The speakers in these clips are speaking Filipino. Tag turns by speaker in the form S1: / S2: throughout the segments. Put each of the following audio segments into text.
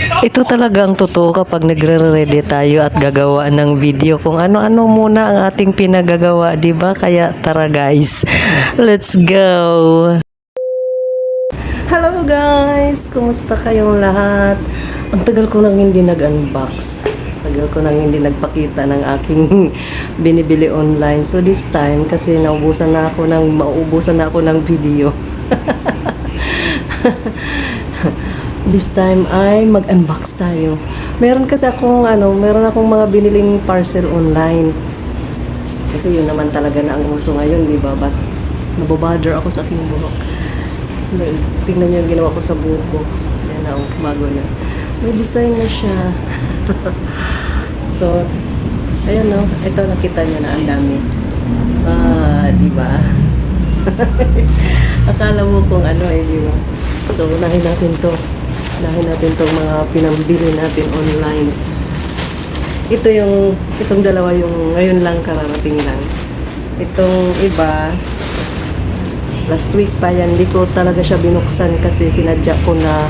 S1: Ito talaga ang totoo kapag nagre-ready tayo at gagawa ng video kung ano-ano muna ang ating pinagagawa, 'di ba? Kaya tara guys, let's go! Hello guys! Kumusta kayong lahat? Ang tagal ko nang hindi nag-unbox. Tagal ko nang hindi nagpakita ng aking binibili online. So this time, kasi mauubusan na ako ng video. This time ay mag-unbox tayo. Meron akong mga biniling parcel online. Kasi yun naman talaga na ang uso ngayon, di ba? But nabobother ako sa aking buhok. Tingnan niyo yung ginawa ko sa buhok ko. Yan na, bago na. May design na siya. So, ayan no. Ito nakita niyo na ang dami. Di ba? Akala mo kung ano di ba? So, unahin natin itong mga pinambili natin online. Itong dalawa yung ngayon lang kararating lang. Itong iba, last week pa yan, hindi ko talaga siya binuksan kasi sinadya ko na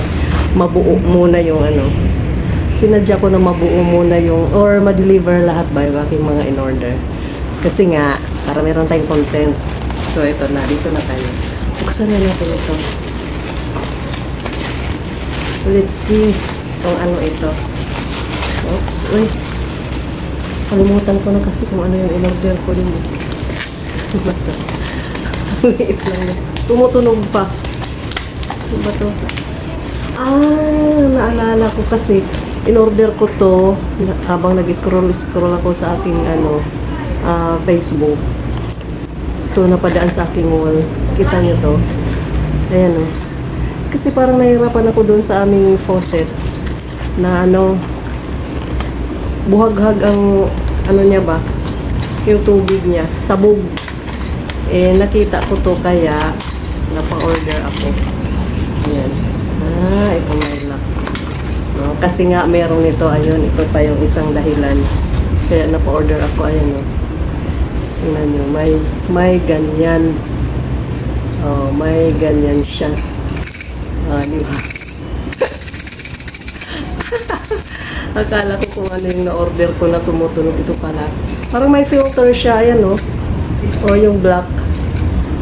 S1: mabuo muna yung or ma-deliver lahat ba yung aking mga in-order. Kasi nga, para meron tayong content. So, ito na, dito na tayo. Buksan na natin ito. Let's see kung ano ito. Oops, uy. Kalimutan ko na kasi kung ano yung in-order ko din. Wait lang. Tumutunog pa. Ano ba to? Naalala ko kasi in-order ko to habang nag-scroll ako sa aking Facebook. Ito napadaan sa aking wall. Kita niyo to? Ayan o. Kasi parang nahihirapan ako doon sa aming faucet na buhaghag ang niya ba? Yung tubig niya. Sabog. Nakita ko to kaya napa-order ako. Ayan. Ito may lock. No, kasi nga meron ito. Ayun, ito pa yung isang dahilan. Kaya napa-order ako. Ayan o. Tingnan nyo. May ganyan. May ganyan siya. Di ba? Akala ko kung ano yung na-order ko na tumutunog. Ito pala. Parang may filter siya. Ayan o. Yung black.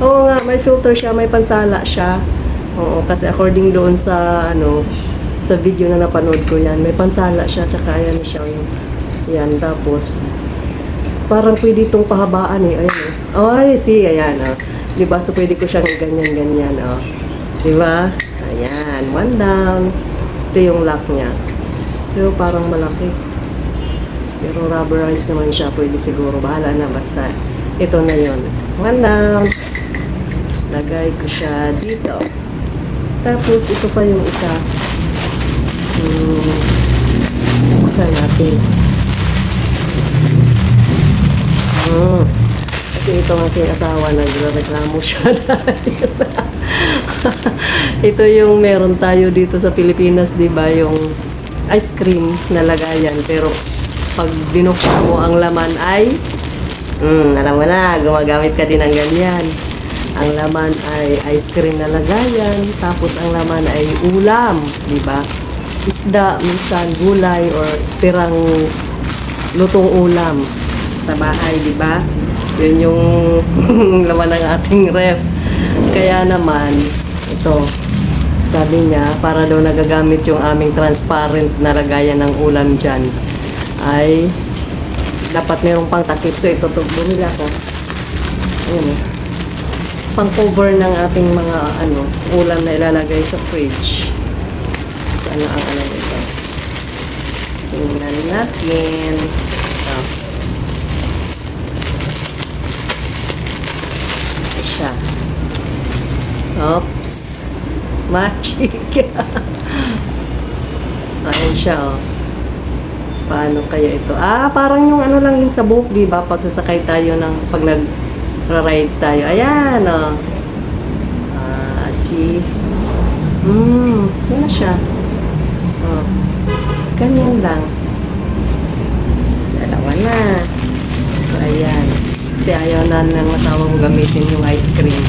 S1: Oo nga, may filter siya. May pansala siya. Oo, kasi according doon sa sa video na napanood ko yan, may pansala siya. Tsaka ayan siya. Yan, tapos parang pwede itong pahabaan eh. Ayan o. Ay, see, ayan o. Diba? So pwede ko siyang ganyan-ganyan o. Diba? Ayan, one down. Ito yung lock niya. Pero parang malaki. Pero rubberized naman siya. Pwede siguro. Bahala na. Basta ito na yon. One down. Lagay ko siya dito. Tapos ito pa yung isa. Buksan natin. Kasi itong aking asawa nagreklamo siya dahil ito yung meron tayo dito sa Pilipinas, di ba? Yung ice cream na lagayan. Pero pag binuksan mo ang laman ay alam mo na, gumagamit ka din ng ganyan. Ang laman ay ice cream na lagayan. Tapos ang laman ay ulam, di ba? Isda, minsan gulay or tirang lutong ulam sa bahay, di ba? Yun yung laman ng ating ref. Kaya naman, ito, sabi niya, para daw nagagamit yung aming transparent na lagayan ng ulam dyan, ay dapat mayroong pang takip. So ito, bumili ako. Ayan, pang cover ng ating mga ulam na ilalagay sa fridge. So ano ang ito? Tingnan natin. Siya. Oops. Magic. Ayan siya, oh. Paano kaya ito? Parang yung lang yung sa buhok, di ba? Pag sasakay tayo pag nag-rides tayo. Ayan, oh. See? Yun na siya. Oh. Ganyan lang. Dalawa na. So, ayan. Kasi ayaw na ng asawa ko gamitin yung ice cream.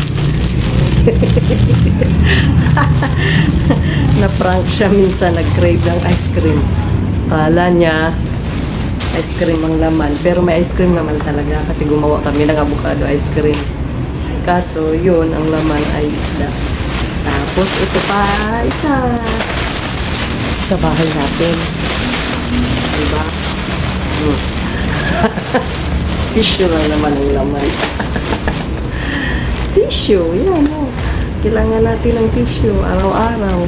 S1: Na-prank siya minsan, nag-crave ng ice cream. Kala niya, ice cream ang laman. Pero may ice cream naman talaga kasi gumawa kami ng avocado ice cream. Kaso, yun, ang laman ay isda. Tapos, ito pa, isa. Sa bahay natin. Diba? Tissue lang naman ang laman. Tissue, yan o. Kailangan natin ng tissue araw-araw.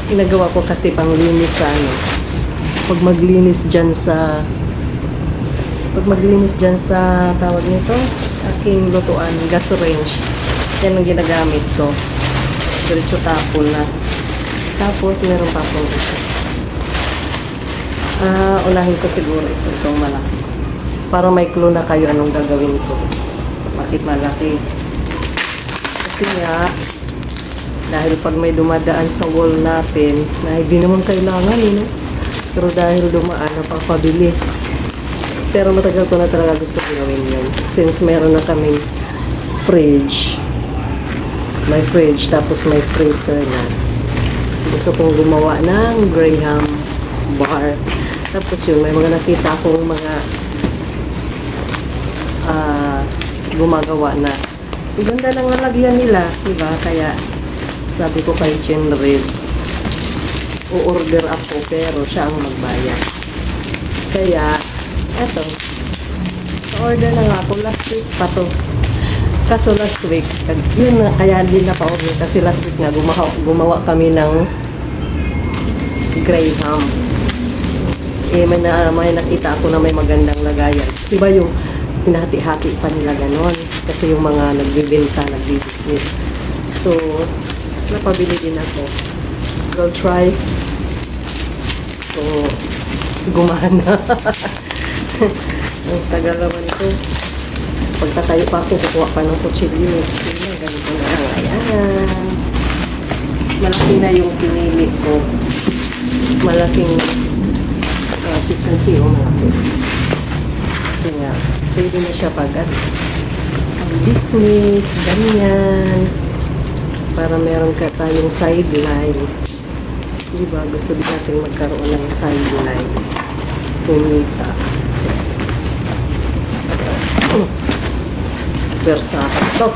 S1: Ginagawa ko kasi panglinis sa ano. Pag maglinis dyan sa tawag nito, aking lutuan, gas range. Yan ang ginagamit ko. Diretso tapon na. Tapos meron pa akong isa. Unahin ko siguro itong malaki. Para may clue na kayo anong gagawin ko. Bakit malaki? Kasi nga, dahil pag may dumadaan sa wall natin, na hindi naman kailangan, pero dahil dumaan, napapabili. Pero matagal ko na talaga gusto gawin yun. Since meron na kaming fridge, may fridge, tapos may freezer na. Gusto kong gumawa ng Graham bar. Tapos yun, may mga nakita akong mga gumagawa na. Ganda lang nalagyan nila, diba? Kaya sabi ko kay Jen Red, o-order ako pero siya ang magbayad. Kaya, eto, order na nga ako last week pa to. Kaso last week, yun na, kaya din na pa-order kasi last week nga gumawa kami ng Graham. May nakita ako na may magandang lagayan. Diba yung hinati-hati pa nila ganon? Kasi yung mga nagbibenta, nagbi-business. So, napabili din ako. Go try. So, gumana. Ang tagal naman ito. Pagtatayo pa ako, kukuha pa ng kutsilyo. Ganito na lang. Ayan. Malaki na yung pinili ko. Malaking, as you can see, malaki. Kasi nga, pwede na siya pag business, ganyan. Para meron ka tayong sideline. Diba? Gusto din natin magkaroon ng sideline. Kumita. Versace. Ito.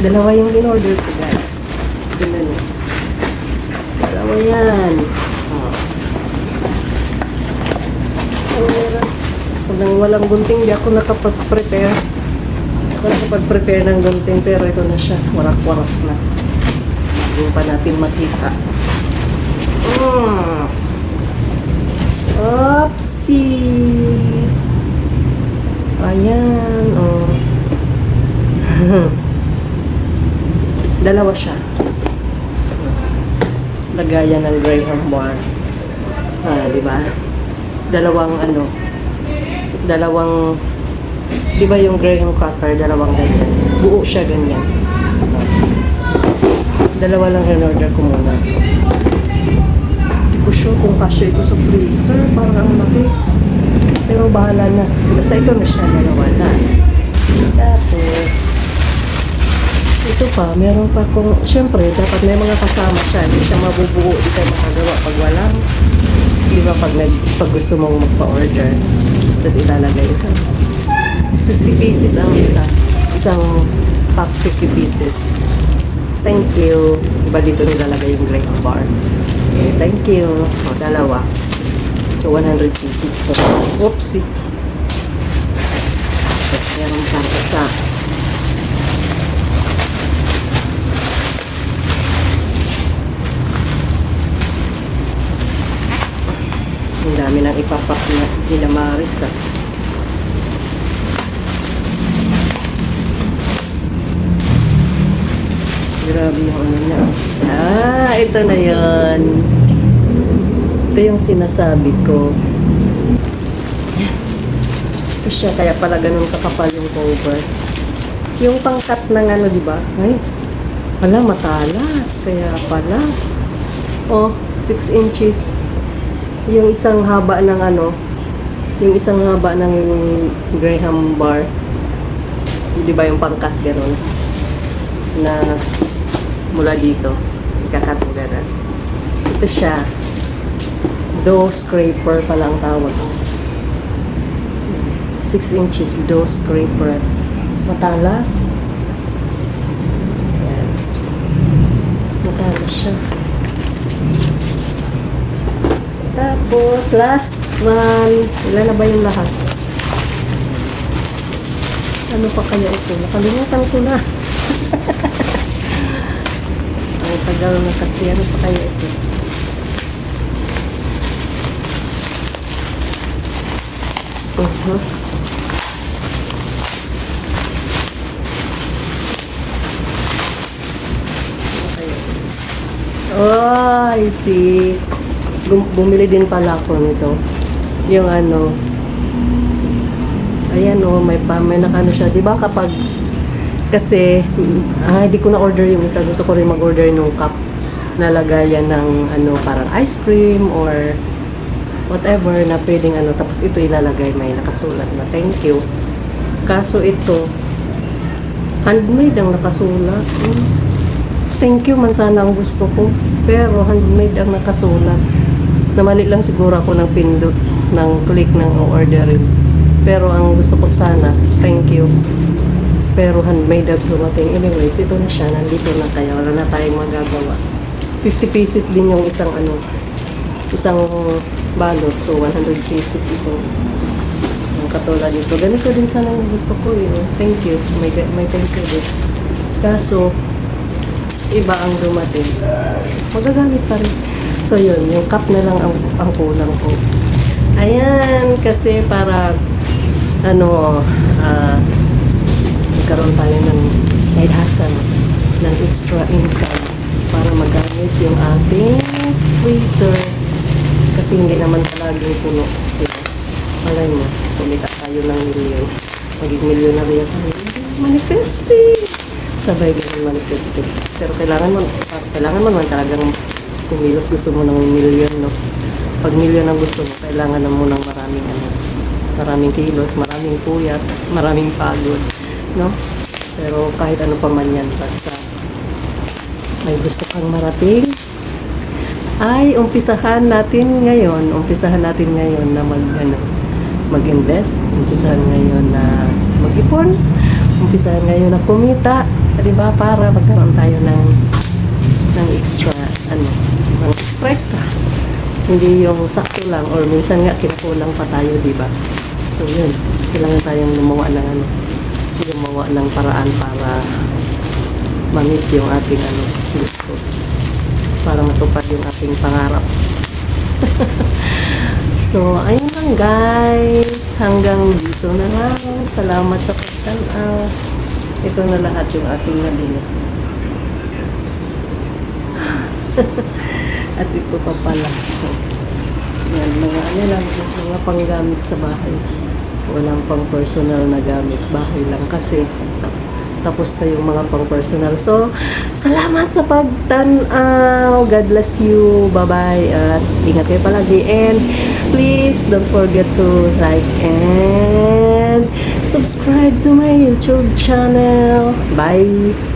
S1: Dalawa yung in-order ko, guys. Tignan nyo. Dalawa yan. Pag walang gunting, di ako nakapag-prepare. Ako nakapag-prepare ng gunting, pero ito na siya. Warak-warak na. Hindi pa natin makita. Oopsie! Ayan, oh. Dalawa siya. Lagayan ng Graham bar. Di ba? Dalawang, di ba yung Graham cracker, dalawang ganyan. Buo siya ganyan. Dalawa lang in-order ko muna. Hindi ko sure kung kasya ito sa freezer. Parang ang laki. Pero bahala na. Basta ito na siya, dalawa na. Tapos, ito pa, meron pa kung, syempre, dapat may mga kasama siya. Hindi siya mabubuo, hindi tayo makagawa pag walang. Di ba pag gusto mong magpa-order, tapos ilalagay ito. 50 pieces ang isa. Isang pack 50 pieces. Thank you. Iba dito nilalagay yung Graham bar. Okay, thank you. O, dalawa. So, 100 pieces. So, whoopsie. Tapos meron pang isa. Ang dami nang ipapak na dinamaris, Grabe yung ano na. Ito na yun. Ito yung sinasabi ko. Ito siya, kaya pala ganun kakapal yung cover. Yung pangkat ng ano, di ba? Ay, wala, matalas. Kaya pala. Oh, 6 inches. Yung isang haba ng ano, yung isang haba ng Graham bar. Di ba yung pangkat gano'n? Na mula dito. Ikakat mo gano'n. Ito siya. Dough scraper pala ang tawag. 6 inches dough scraper. Matalas. Ayan. Matalas siya. Tapos, last one. Ilan na ba yung lahat? Ano pa kaya ito? Nakalimutan ko na. Ang tagal na kasi. Ano pa kaya ito? Oh, I see. Bumili din pala ako nito. Yung ano, ayan oh, may nakano siya. Di ba kapag, kasi, hindi ko na-order yung isa. Gusto ko rin mag-order ng cup na lagayan ng ano, parang ice cream or whatever na pwedeng ano. Tapos ito ilalagay, may nakasulat na thank you. Kaso ito, handmade ang nakasulat. Thank you man sana ang gusto ko. Pero handmade ang nakasulat. Namali lang siguro ako ng pindot, ng click ng orderin. Pero ang gusto ko sana, thank you. Pero handmade ang dumating. Anyways, ito na siya. Nandito na kaya. Wala na tayong magagawa. 50 pieces din yung isang ano, isang balot. So, 100 pieces ito. Ang katulad nito. Ganito din sana yung gusto ko. Thank you. May thank you din. Kaso, iba ang dumating. Magagamit pa rin. So, yun. Yung cup na lang ang kulang ko. Ayan. Kasi para ano, magkaroon tayo ng side hustle, ng extra income para magamit yung ating freezer. Kasi hindi naman palaging puno. Diba? Malay mo, kumita tayo ng milyon. Maging milyonarya tayo. Manifesting! Sabay ganun manifesting. Pero kailangan mo man talagang kumilos. Gusto mo ng milyon, no? Pag milyon ang gusto mo, kailangan na mo ng maraming kilos, maraming puyat, maraming pagod, no? Pero kahit ano pa man yan, basta may gusto kang marating, ay umpisahan natin ngayon na mag-invest, umpisahan ngayon na mag-ipon, umpisahan ngayon na kumita, di ba, para magkaroon tayo ng extra, extra. Hindi yung sakto lang or minsan nga kinukulang pa tayo, di ba? So yun, kailangan tayong gumawa ng paraan para ma-meet yung ating gusto. Para matupad yung ating pangarap. So, ayun lang guys. Hanggang dito na lang. Salamat sa pagtanaw. Ito na lahat yung ating nabili. At ito pa pala. Yan, mga panggamit sa bahay. Walang pang personal na gamit. Bahay lang kasi tapos na yung mga pang personal. So, salamat sa pagtanaw. God bless you. Bye-bye. At ingat kayo palagi. And please don't forget to like and subscribe to my YouTube channel. Bye!